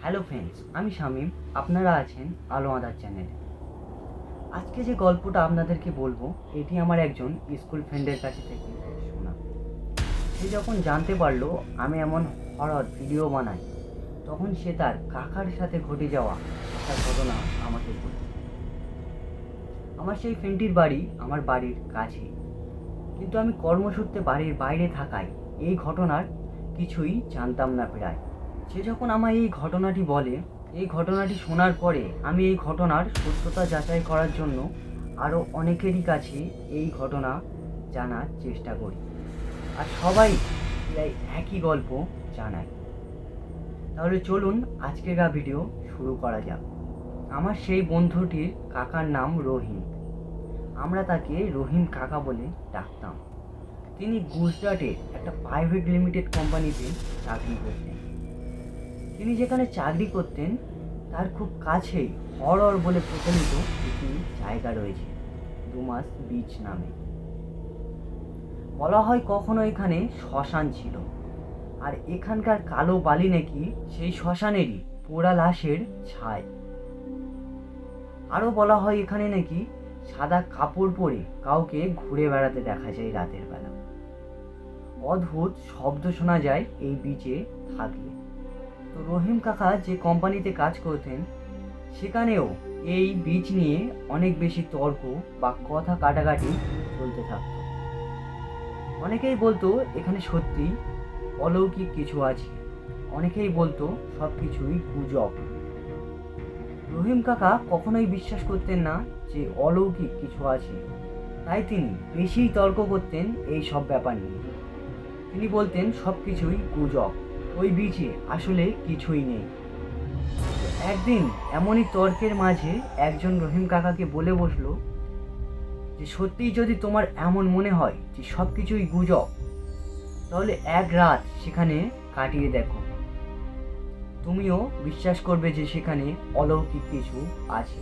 Hello friends, আমি শামীম। আপনারা আছেন আলো আঁধার চ্যানেলে। আজকে যে গল্পটা আপনাদেরকে বলবো, এটি আমার একজন স্কুল ফ্রেন্ডের কাছে থেকে শোনা। সে যখন জানতে পারলো আমি এমন হরর ভিডিও বানাই, তখন সে তার কাকার সাথে ঘটে যাওয়া একটা ঘটনা আমাকে বলল। আমার সেই ফ্রেন্ডটির বাড়ি আমার বাড়ির কাছে, কিন্তু আমি কর্মসূত্রে বাড়ির বাইরে থাকায় এই ঘটনার কিছুই জানতাম না প্রায়। সে যখন আমায় এই ঘটনাটি বলে, এই ঘটনাটি শোনার পরে আমি এই ঘটনার সত্যতা যাচাই করার জন্য আরও অনেকেরই কাছে এই ঘটনা জানার চেষ্টা করি, আর সবাই এই একই গল্প জানায়। তাহলে চলুন আজকের ভিডিও শুরু করা যাক। আমার সেই বন্ধুটির কাকার নাম রহিম। আমরা তাকে রহিম কাকা বলে ডাকতাম। তিনি গুজরাটের একটা প্রাইভেট লিমিটেড কোম্পানিতে চাকরি করতেন। তিনি যেখানে চাকরি করতেন তার খুব কাছেই হরর বলে প্রচলিত একটি জায়গা রয়েছে, ডুমাস বিচ নামে। বলা হয় কখনো এখানে শ্মশান ছিল, আর এখানকার কালো বালি নাকি সেই শ্মশানেরই পোড়া লাশের ছাই। আরও বলা হয় এখানে নাকি সাদা কাপড় পরে কাউকে ঘুরে বেড়াতে দেখা যায় রাতের বেলা। অদ্ভুত শব্দ শোনা যায় এই বিচে থাকলে। তো রহিম কাকা যে কোম্পানিতে কাজ করতেন, সেখানেও এই বীজ নিয়ে অনেক বেশি তর্ক বা কথা কাটাকাটি চলতে থাকত। অনেকেই বলতো এখানে সত্যি অলৌকিক কিছু আছে, অনেকেই বলতো সব কিছুই গুজব। রহিম কাকা কখনোই বিশ্বাস করতেন না যে অলৌকিক কিছু আছে, তাই তিনি বেশি তর্ক করতেন এই সব ব্যাপার নিয়ে। তিনি বলতেন সব কিছুই গুজব, ওই বীচে আসলে কিছুই নেই। একদিন এমনই তর্কের মাঝে একজন রহিম কাকাকে বলে বসলো যে সত্যিই যদি তোমার এমন মনে হয় যে সব কিছুই গুজব, তাহলে এক রাত সেখানে কাটিয়ে দেখো, তুমিও বিশ্বাস করবে যে সেখানে অলৌকিক কিছু আছে।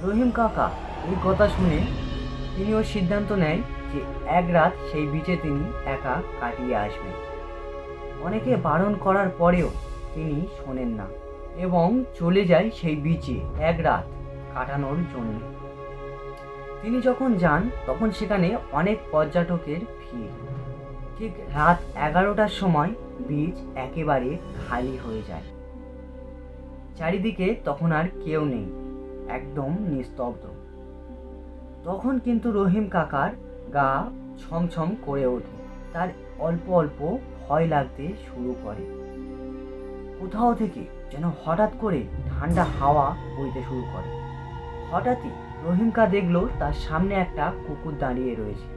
রহিম কাকা এই কথা শুনে তিনিও সিদ্ধান্ত নেয় যে এক রাত সেই বিচে তিনি একা কাটিয়ে আসবেন। অনেকে বারণ করার পরেও তিনি শোনেন না এবং চলে যায় সেই বিচে এক রাত কাটানোর জন্য। তিনি যখন যান তখন সেখানে অনেক পর্যটকের ভিড়। ঠিক রাত 11টার সময় বিচ একেবারে খালি হয়ে যায়। চারিদিকে তখন আর কেউ নেই, একদম নিস্তব্ধ। তখন কিন্তু রহিম কাকার গা ছমছম করে ওঠে, তার অল্প অল্প ভয় লাগতে শুরু করে। কোথাও থেকে যেন হঠাৎ করে ঠান্ডা হাওয়া বইতে শুরু করে। হঠাৎই রহিমকা দেখলো তার সামনে একটা কুকুর দাঁড়িয়ে রয়েছে,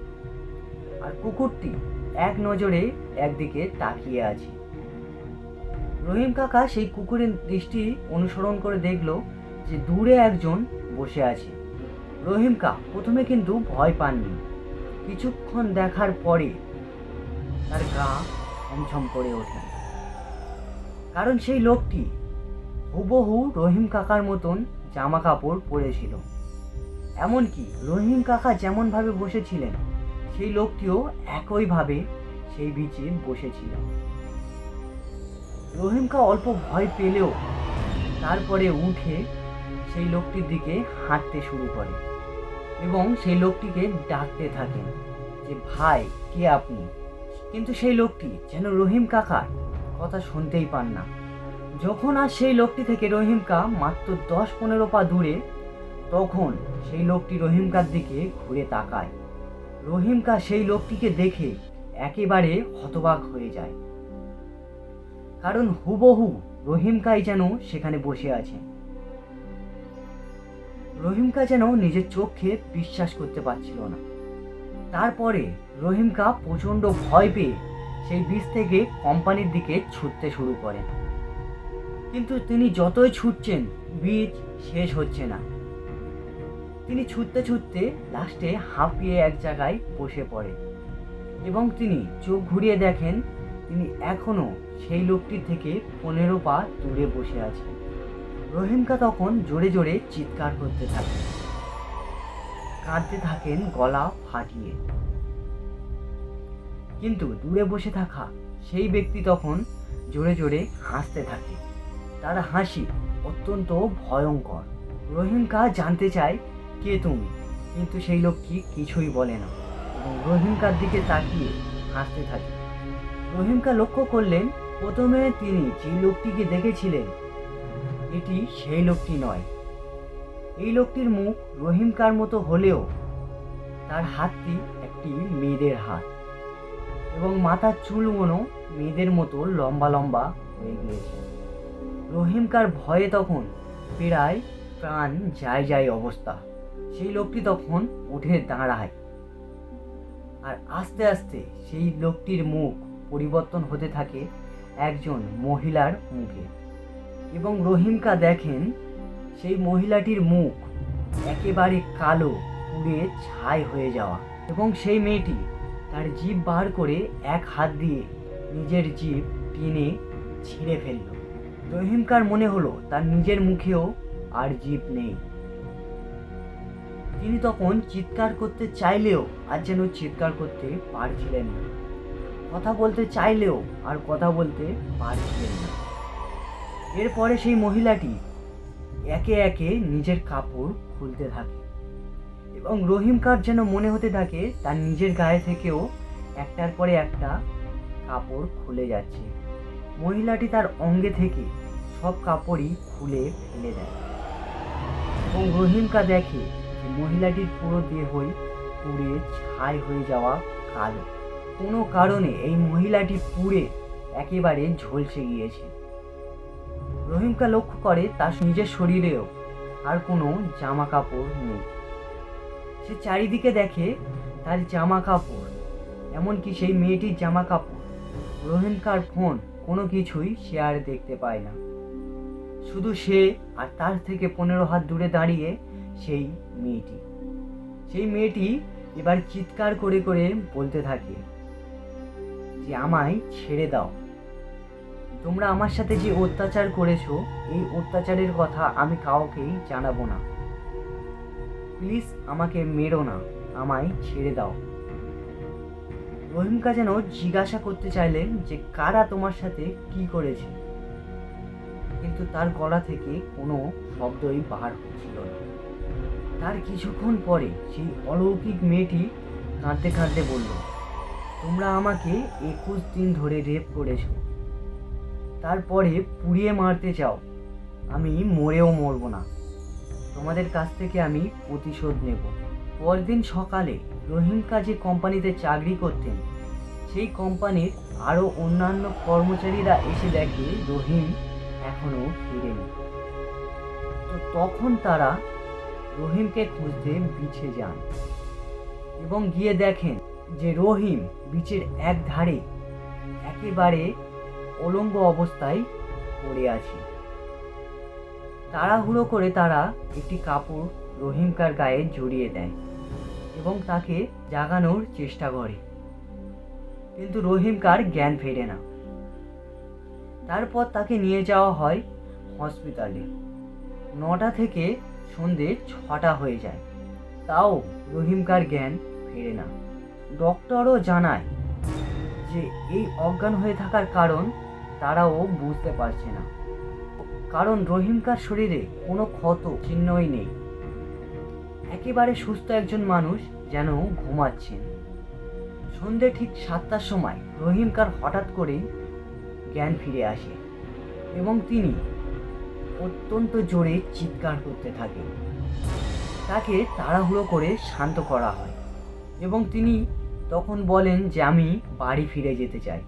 আর কুকুরটি এক নজরে একদিকে তাকিয়ে আছে। রহিম কাকা সেই কুকুরের দৃষ্টি অনুসরণ করে দেখলো যে দূরে একজন বসে আছে। রহিমকা প্রথমে কিন্তু ভয় পাননি, কিছুক্ষণ দেখার পরে তার গা ছমছম করে ওঠে, কারণ সেই লোকটি হুবহু রহিম কাকার মতন জামা কাপড় পরেছিল। এমনকি রহিম কাকা যেমনভাবে বসেছিলেন সেই লোকটিও একইভাবে সেই বিচে বসেছিল। রহিমকা অল্প ভয় পেলেও তারপরে উঠে সেই লোকটির দিকে হাঁটতে শুরু করে এবং সেই লোকটিকে ডাকতে থাকেন যে ভাই, কে আপনি? কিন্তু সেই লোকটি যেন রহিম কাকার কথা শুনতেই পান না। যখন আর সেই লোকটি থেকে রহিমকা মাত্র 10-15 পা দূরে, তখন সেই লোকটি রহিমকার দিকে ঘুরে তাকায়। রহিমকা সেই লোকটিকে দেখে একেবারে হতবাক হয়ে যায়, কারণ হুবহু রহিমকাই যেন সেখানে বসে আছে। রহিমকা যেন নিজের চোখে বিশ্বাস করতে পারছিল না। তারপরে রহিমকা প্রচণ্ড ভয় পেয়ে সেই বীজ থেকে কোম্পানির দিকে ছুটতে শুরু করেন। কিন্তু তিনি যতই ছুটছেন বীজ শেষ হচ্ছে না। তিনি ছুটতে ছুটতে লাস্টে হাঁপিয়ে এক জায়গায় বসে পড়ে এবং তিনি চোখ ঘুরিয়ে দেখেন তিনি এখনো সেই লোকটির থেকে 15 পা দূরে বসে আছেন। রহিমকা তখন জোরে জোরে চিৎকার করতে থাকেন, কাঁদতে থাকেন গলা ফাটিয়ে। কিন্তু দূরে বসে থাকা সেই ব্যক্তি তখন জোরে জোরে হাসতে থাকে। তার হাসি অত্যন্ত ভয়ঙ্কর। রহিমকা জানতে চায় কে তুমি, কিন্তু সেই লোকটি কিছুই বলে না এবং রহিমকার দিকে তাকিয়ে হাসতে থাকে। রহিমকা লক্ষ্য করলেন প্রথমে তিনি যে লোকটিকে দেখেছিলেন এটি সেই লোকটি নয়। এই লোকটির মুখ রহিমকার মতো হলেও তার হাতটি একটি মেয়েদের হাত এবং মাথার চুলগুলো মেয়েদের মতো লম্বা লম্বা হয়ে গিয়েছে। রহিমকার ভয়ে তখন প্রায় প্রাণ যায় যায় অবস্থা। সেই লোকটি তখন উঠে দাঁড়ায় আর আস্তে আস্তে সেই লোকটির মুখ পরিবর্তন হতে থাকে একজন মহিলার মুখে এবং রহিমকা দেখেন সেই মহিলাটির মুখ একেবারে কালো, পুড়ে ছাই হয়ে যাওয়া এবং সেই মেয়েটি তার জিভ বার করে এক হাত দিয়ে নিজের জিভ টেনে ছিঁড়ে ফেলল। রহিমকার মনে হলো তার নিজের মুখেও আর জিভ নেই। তিনি তখন চিৎকার করতে চাইলেও আর যেন চিৎকার করতে পারছিলেন না, কথা বলতে চাইলেও আর কথা বলতে পারছিলেন না। এরপরে সেই মহিলাটি একে একে নিজের কাপড় খুলতে থাকে এবং রহিমকার যেন মনে হতে থাকে তার নিজের গায়ে থেকেও একটার পরে একটা কাপড় খুলে যাচ্ছে। মহিলাটি তার অঙ্গে থেকে সব কাপড়ই খুলে ফেলে দেয় এবং রহিমকা দেখে যে মহিলাটির পুরো দেহই পুড়ে ছাই হয়ে যাওয়া কালো। কোনো কারণে এই মহিলাটি পুড়ে একেবারে ঝলসে গিয়েছে। রহিমকা লক্ষ্য করে তার নিজের শরীরেও আর কোনো জামা কাপড় নেই। সে চারিদিকে দেখে তার জামা কাপড়, এমনকি সেই মেয়েটির জামা কাপড়, রহিমকার ফোন, কোনো কিছুই সে আর দেখতে পায় না। শুধু সে আর তার থেকে 15 হাত দূরে দাঁড়িয়ে সেই মেয়েটি। সেই মেয়েটি এবার চিৎকার করে করে বলতে থাকে যে আমায় ছেড়ে দাও, তোমরা আমার সাথে যে অত্যাচার করেছো এই অত্যাচারের কথা আমি কাউকেই জানাবো না, প্লিজ আমাকে মেরো না, আমায় ছেড়ে দাও। রহিমকা যেন জিজ্ঞাসা করতে চাইলেন যে কারা তোমার সাথে কি করেছে, কিন্তু তার গলা থেকে কোনো শব্দই বার হচ্ছিল না। তার কিছুক্ষণ পরে সেই অলৌকিক মেয়েটি কাঁদতে কাঁদতে বলল, তোমরা আমাকে 21 দিন ধরে রেপ করেছো, তারপরে পুড়িয়ে মারতে চাও, আমি মরেও মরব না, তোমাদের কাছ থেকে আমি প্রতিশোধ নেব। পরদিন সকালে রহিমকা যে কোম্পানিতে চাকরি করতেন সেই কোম্পানির আরও অন্যান্য কর্মচারীরা এসে দেখে রহিম এখনো ফিরেনি। তো তখন তারা রহিমকে খুঁজতে বিচে যান এবং গিয়ে দেখেন যে রহিম বিচের এক ধারে একেবারে উলঙ্গ অবস্থায় পড়ে আছে। তাড়াহুড়ো করে তারা একটি কাপড় রহিমকার গায়ে জড়িয়ে দেয় এবং তাকে জাগানোর চেষ্টা করে, কিন্তু রহিমকার জ্ঞান ফেরে না। তারপর তাকে নিয়ে যাওয়া হয় হসপিটালে। 9টা থেকে সন্ধে 6টা হয়ে যায়, তাও রহিমকার জ্ঞান ফেরে না। ডক্টরও জানায় যে এই অজ্ঞান হয়ে থাকার কারণ তারাও বুঝতে পারছে না, কারণ রহিমকার শরীরে কোনো ক্ষত চিহ্নই নেই। একেবারে সুস্থ একজন মানুষ যেন ঘুমাচ্ছেন। সন্ধে ঠিক 7টার সময় রহিমকার হঠাৎ করেই জ্ঞান ফিরে আসে এবং তিনি অত্যন্ত জোরে চিৎকার করতে থাকেন। তাকে তাড়াহুড়ো করে শান্ত করা হয় এবং তিনি তখন বলেন যে আমি বাড়ি ফিরে যেতে চাই।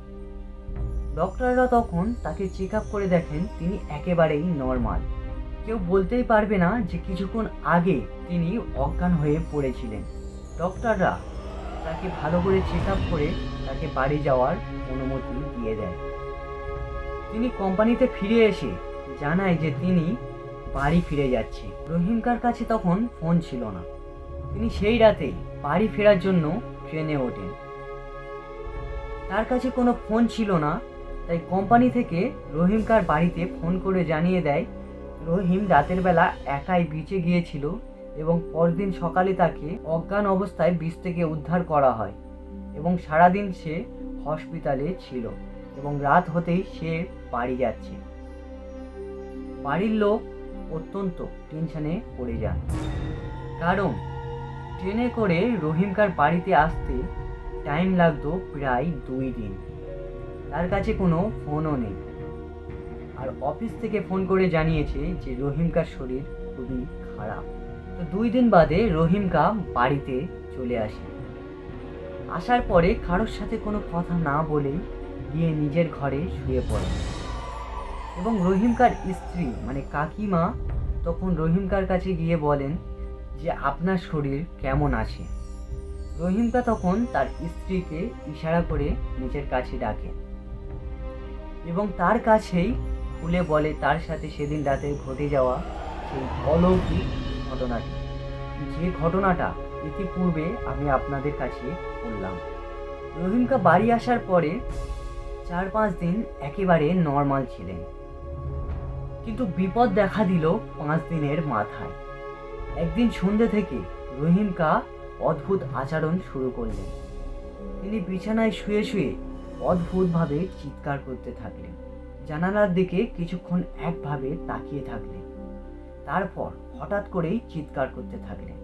ডক্টররা তখন তাকে চেক আপ করে দেখেন তিনি একেবারেই নর্মাল। কেউ বলতেই পারবে না যে কিছুক্ষণ আগে তিনি অজ্ঞান হয়ে পড়েছিলেন। ডক্টররা তাকে ভালো করে চেক আপ করে তাকে বাড়ি যাওয়ার অনুমতি দিয়ে দেয়। তিনি কোম্পানিতে ফিরে এসে জানায় যে তিনি বাড়ি ফিরে যাচ্ছে। রহিমকার কাছে তখন ফোন ছিল না। তিনি সেই রাতেই বাড়ি ফেরার জন্য ট্রেনে ওঠেন। তার কাছে কোনো ফোন ছিল না, তাই কোম্পানি থেকে রহিমকার বাড়িতে ফোন করে জানিয়ে দেয় রহিম রাতের বেলা একাই বিচে গিয়েছিল এবং পরদিন সকালে তাকে অজ্ঞান অবস্থায় বিচ থেকে উদ্ধার করা হয় এবং সারাদিন সে হসপিটালে ছিল এবং রাত হতেই সে বাড়ি যাচ্ছে। বাড়ির লোক অত্যন্ত টেনশনে পড়ে যান, কারণ ট্রেনে করে রহিমকার বাড়িতে আসতে টাইম লাগতো প্রায় 2 দিন। তার কাছে কোনো ফোনও নেই, আর অফিস থেকে ফোন করে জানিয়েছে যে রহিমকার শরীর খুবই খারাপ। তো 2 দিন বাদে রহিমকা বাড়িতে চলে আসে। আসার পরে কারোর সাথে কোনো কথা না বলেই গিয়ে নিজের ঘরে শুয়ে পড়ে। এবং রহিমকার স্ত্রী মানে কাকিমা তখন রহিমকার কাছে গিয়ে বলেন যে আপনার শরীর কেমন আছে। রহিমকা তখন তার স্ত্রীকে ইশারা করে নিজের কাছে ডাকে এবং তার কাছেই খুলে বলে তার সাথে সেদিন রাতে ঘটে যাওয়া সেই অলৌকিক ঘটনাটি, যে ঘটনাটা ইতিপূর্বে আমি আপনাদের কাছে বললাম। রহিমকা বাড়ি আসার পরে 4-5 দিন একেবারে নর্মাল ছিলেন, কিন্তু বিপদ দেখা দিল 5 দিনের মাথায়। একদিন সন্ধ্যে থেকে রহিমকা অদ্ভুত আচরণ শুরু করলেন। তিনি বিছানায় শুয়ে শুয়ে অদ্ভুতভাবে চিৎকার করতে থাকলেন, জানালার দিকে কিছুক্ষণ একভাবে তাকিয়ে থাকলেন, তারপর হঠাৎ করেই চিৎকার করতে থাকলেন।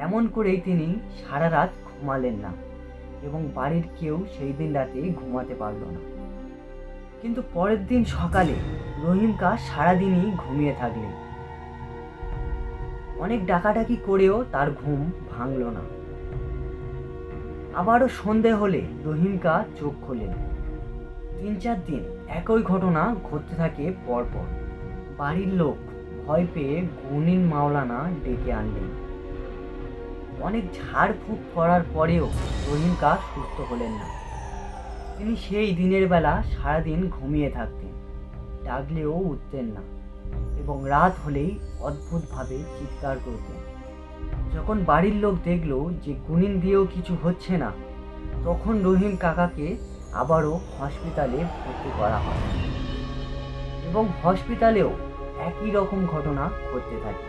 এমন করেই তিনি সারা রাত ঘুমালেন না এবং বাড়ির কেউ সেই দিন রাতে ঘুমাতে পারল না। কিন্তু পরের দিন সকালে রহিমকা সারাদিনই ঘুমিয়ে থাকলেন। অনেক ডাকাডাকি করেও তার ঘুম ভাঙল না। আবারও সন্ধে হলে রহিমকা চোখ খোলেন। 3-4 দিন একই ঘটনা ঘটতে থাকে পরপর। বাড়ির লোক ভয় পেয়ে গুনিন মাওলানা ডেকে আনলেন। অনেক ঝাড়ফুঁক করার পরেও রহিমকা সুস্থ হলেন না। তিনি সেই দিনের বেলা সারাদিন ঘুমিয়ে থাকতেন, ডাকলেও উঠতেন না এবং রাত হলেই অদ্ভুতভাবে চিৎকার করতেন। যখন বাড়ির লোক দেখলো যে গুনিন দিয়েও কিছু হচ্ছে না, তখন রহিম কাকাকে আবারও হসপিটালে ভর্তি করা হয় এবং হসপিটালেও একই রকম ঘটনা ঘটতে থাকে।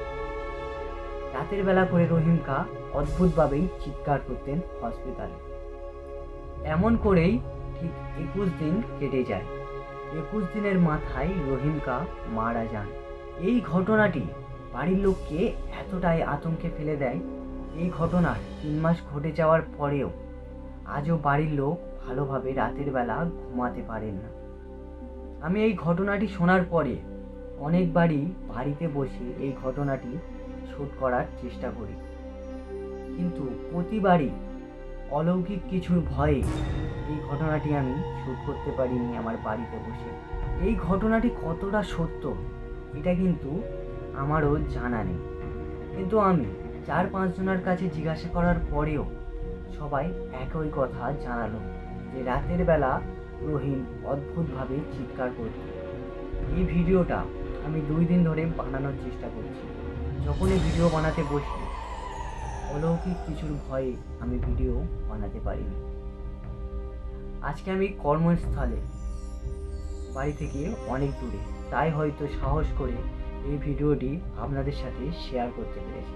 রাতের বেলা করে রহিমকা অদ্ভুতভাবেই চিৎকার করতেন হসপিটালে। এমন করেই ঠিক 21 দিন কেটে যায়। 21 দিনের মাথায় রহিমকা মারা যান। এই ঘটনাটি বাড়ির লোককে এতটাই আতঙ্কে ফেলে দেয়, এই ঘটনার 3 মাস ঘটে যাওয়ার পরেও আজও বাড়ির লোক ভালোভাবে রাতের বেলা ঘুমাতে পারেন না। আমি এই ঘটনাটি শোনার পরে অনেকবারই বাড়িতে বসে এই ঘটনাটি শ্যুট করার চেষ্টা করি, কিন্তু প্রতিবারই অলৌকিক কিছুর ভয়ে এই ঘটনাটি আমি শ্যুট করতে পারিনি আমার বাড়িতে বসে। এই ঘটনাটি কতটা সত্য এটা কিন্তু আমারও জানা নেই, কিন্তু আমি 4-5 জনের কাছে জিজ্ঞাসা করার পরেও সবাই একই কথা জানালো যে রাতের বেলা রহিম অদ্ভুতভাবে চিৎকার করত। এই ভিডিওটা আমি 2 দিন ধরে বানানোর চেষ্টা করছি। যখন এই ভিডিও বানাতে বসি অলৌকিক কিছুর ভয়ে আমি ভিডিও বানাতে পারিনি। আজকে আমি কর্মস্থলে, বাড়ি থেকে অনেক দূরে, তাই হয়তো সাহস করে এই ভিডিওটি আপনাদের সাথে শেয়ার করতে পেরেছি।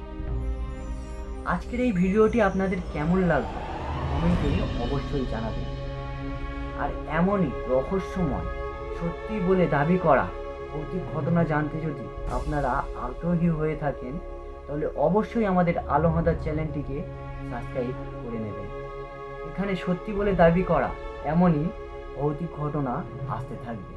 আজকের এই ভিডিওটি আপনাদের কেমন লাগলো কমেন্টে অবশ্যই জানাবেন। আর এমনই রহস্যময় সত্যি বলে দাবি করা ভৌতিক ঘটনা জানতে যদি আপনারা আগ্রহী হয়ে থাকেন, তাহলে অবশ্যই আমাদের আলো হাঁদার চ্যানেলটিকে সাবস্ক্রাইব করে নেবেন। এখানে সত্যি বলে দাবি করা এমনই ভৌতিক ঘটনা আসতে থাকবে।